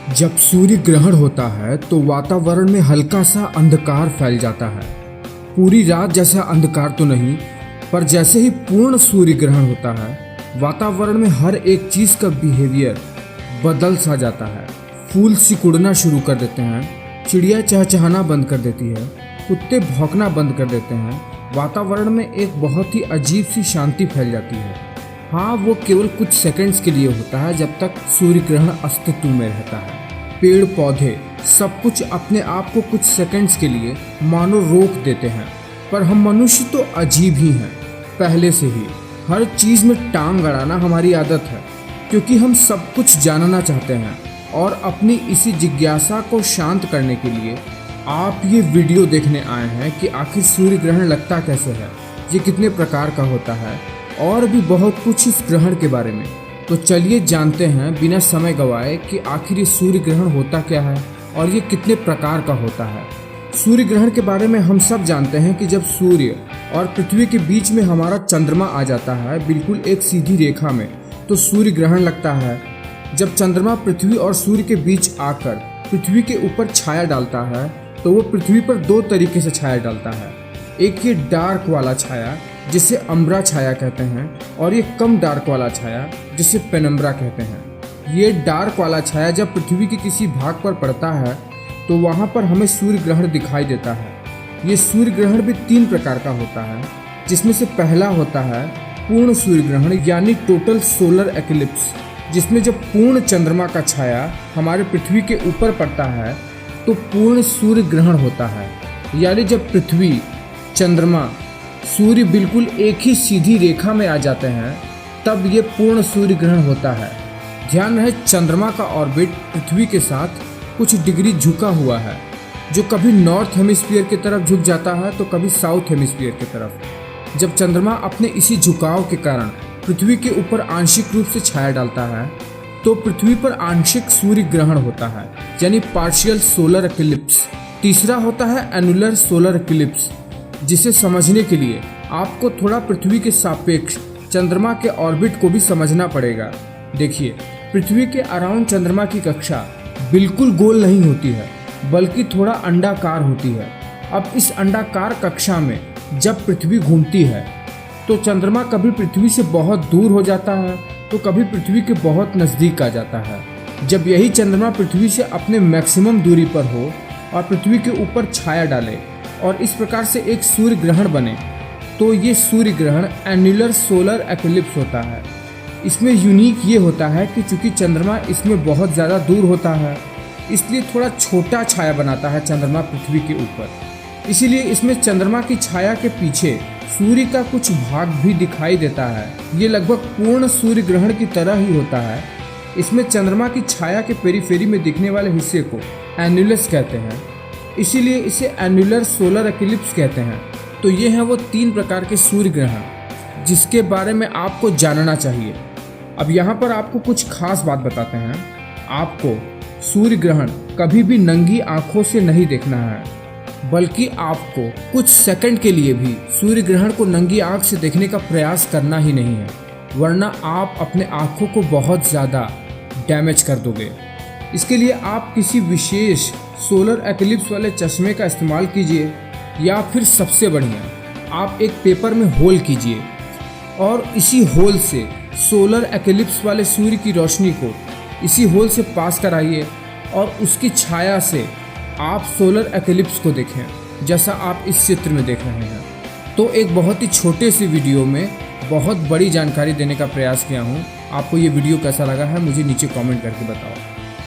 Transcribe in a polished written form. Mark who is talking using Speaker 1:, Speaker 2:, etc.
Speaker 1: जब सूर्य ग्रहण होता है तो वातावरण में हल्का सा अंधकार फैल जाता है। पूरी रात जैसा अंधकार तो नहीं, पर जैसे ही पूर्ण सूर्य ग्रहण होता है वातावरण में हर एक चीज़ का बिहेवियर बदल सा जाता है। फूल सिकुड़ना शुरू कर देते हैं, चिड़िया चहचहाना बंद कर देती है, कुत्ते भौंकना बंद कर देते हैं। वातावरण में एक बहुत ही अजीब सी शांति फैल जाती है। हाँ, वो केवल कुछ सेकंड्स के लिए होता है, जब तक सूर्य ग्रहण अस्तित्व में रहता है। पेड़ पौधे सब कुछ अपने आप को कुछ सेकंड्स के लिए मानो रोक देते हैं, पर हम मनुष्य तो अजीब ही हैं। पहले से ही हर चीज़ में टांग अड़ाना हमारी आदत है, क्योंकि हम सब कुछ जानना चाहते हैं। और अपनी इसी जिज्ञासा को शांत करने के लिए आप ये वीडियो देखने आए हैं कि आखिर सूर्य ग्रहण लगता कैसे है, ये कितने प्रकार का होता है, और भी बहुत कुछ इस ग्रहण के बारे में। तो चलिए जानते हैं बिना समय गवाए कि आखिर ये सूर्य ग्रहण होता क्या है और ये कितने प्रकार का होता है। सूर्य ग्रहण के बारे में हम सब जानते हैं कि जब सूर्य और पृथ्वी के बीच में हमारा चंद्रमा आ जाता है बिल्कुल एक सीधी रेखा में, तो सूर्य ग्रहण लगता है। जब चंद्रमा पृथ्वी और सूर्य के बीच आकर पृथ्वी के ऊपर छाया डालता है तो वो पृथ्वी पर दो तरीके से छाया डालता है। एक ये डार्क वाला छाया जिसे अम्ब्रा छाया कहते हैं, और ये कम डार्क वाला छाया जिसे पेनम्ब्रा कहते हैं। ये डार्क वाला छाया जब पृथ्वी के किसी भाग पर पड़ता है तो वहाँ पर हमें सूर्य ग्रहण दिखाई देता है। ये सूर्य ग्रहण भी 3 प्रकार का होता है, जिसमें से पहला होता है पूर्ण सूर्य ग्रहण यानी टोटल सोलर एक्लिप्स, जिसमें जब पूर्ण चंद्रमा का छाया हमारे पृथ्वी के ऊपर पड़ता है तो पूर्ण सूर्य ग्रहण होता है। यानी जब पृथ्वी, चंद्रमा, सूर्य बिल्कुल एक ही सीधी रेखा में आ जाते हैं तब ये पूर्ण सूर्य ग्रहण होता है। ध्यान रहे, चंद्रमा का ऑर्बिट पृथ्वी के साथ कुछ डिग्री झुका हुआ है, जो कभी नॉर्थ हेमिस्फीयर की तरफ झुक जाता है तो कभी साउथ हेमिस्फीयर की तरफ। जब चंद्रमा अपने इसी झुकाव के कारण पृथ्वी के ऊपर आंशिक रूप से छाया डालता है तो पृथ्वी पर आंशिक सूर्य ग्रहण होता है, यानी पार्शियल सोलर एक्लिप्स। तीसरा होता है एनुलर सोलर एक्लिप्स, जिसे समझने के लिए आपको थोड़ा पृथ्वी के सापेक्ष चंद्रमा के ऑर्बिट को भी समझना पड़ेगा। देखिए, पृथ्वी के अराउंड चंद्रमा की कक्षा बिल्कुल गोल नहीं होती है, बल्कि थोड़ा अंडाकार होती है। अब इस अंडाकार कक्षा में जब पृथ्वी घूमती है तो चंद्रमा कभी पृथ्वी से बहुत दूर हो जाता है तो कभी पृथ्वी के बहुत नज़दीक आ जाता है। जब यही चंद्रमा पृथ्वी से अपने मैक्सिमम दूरी पर हो और पृथ्वी के ऊपर छाया डाले और इस प्रकार से एक सूर्य ग्रहण बने, तो ये सूर्य ग्रहण एन्युलर सोलर एक्लिप्स होता है। इसमें यूनिक ये होता है कि चूंकि चंद्रमा इसमें बहुत ज़्यादा दूर होता है, इसलिए थोड़ा छोटा छाया बनाता है चंद्रमा पृथ्वी के ऊपर। इसीलिए इसमें चंद्रमा की छाया के पीछे सूर्य का कुछ भाग भी दिखाई देता है। ये लगभग पूर्ण सूर्य ग्रहण की तरह ही होता है। इसमें चंद्रमा की छाया के पेरीफेरी में दिखने वाले हिस्से को एन्युलस कहते हैं, इसीलिए इसे एन्युलर सोलर एक्लिप्स कहते हैं। तो ये हैं वो 3 प्रकार के सूर्य ग्रहण जिसके बारे में आपको जानना चाहिए। अब यहाँ पर आपको कुछ खास बात बताते हैं। आपको सूर्य ग्रहण कभी भी नंगी आंखों से नहीं देखना है, बल्कि आपको कुछ सेकंड के लिए भी सूर्य ग्रहण को नंगी आंख से देखने का प्रयास करना ही नहीं है, वरना आप अपने आँखों को बहुत ज़्यादा डैमेज कर दोगे। इसके लिए आप किसी विशेष सोलर एक्लिप्स वाले चश्मे का इस्तेमाल कीजिए, या फिर सबसे बढ़िया आप एक पेपर में होल कीजिए और इसी होल से सोलर एक्लिप्स वाले सूर्य की रोशनी को इसी होल से पास कराइए और उसकी छाया से आप सोलर एक्लिप्स को देखें, जैसा आप इस चित्र में देख रहे हैं। तो एक बहुत ही छोटे से वीडियो में बहुत बड़ी जानकारी देने का प्रयास किया हूँ। आपको ये वीडियो कैसा लगा है मुझे नीचे कमेंट करके बताओ।